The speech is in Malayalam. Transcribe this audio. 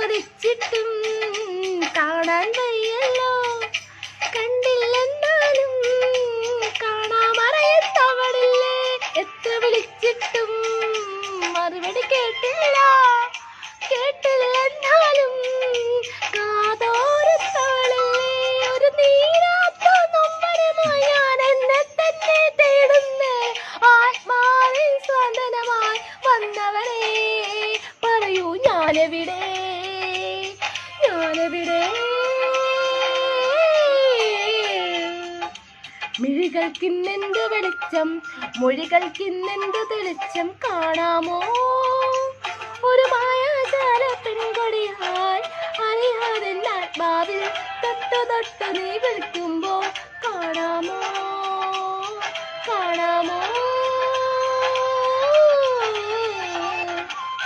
കൊതിച്ചിട്ടും കാണാൻ വയ്യല്ലോ, കണ്ടില്ലെന്നാലും കാണാമറയത്തവളില്ലേ, എത്ര വിളിച്ചിട്ടും മറുപടി കേട്ടില്ല, കേട്ടില്ലെന്നാലും കാതോരത്തവളില്ലേ, ഒരു നീരാത്ത നൊമ്പരമായി ഞാൻ എന്നെ തന്നെ തേടുന്നേ, ആത്മാവിൽ സ്വാതനമായി വന്നവളെ പറയൂ ഞാനെവിടെ, ഞാനെവിടെ. മിഴികൾക്കിന്നെന്ത് വെളിച്ചം, മൊഴികൾക്കിന്നെന്ത് തെളിച്ചം, കാണാമോ ഒരു മായാജാല പെൺകൊടിയായി അറിയാതെ ആത്മാവിൽ തൊട്ടു തൊട്ടു നീ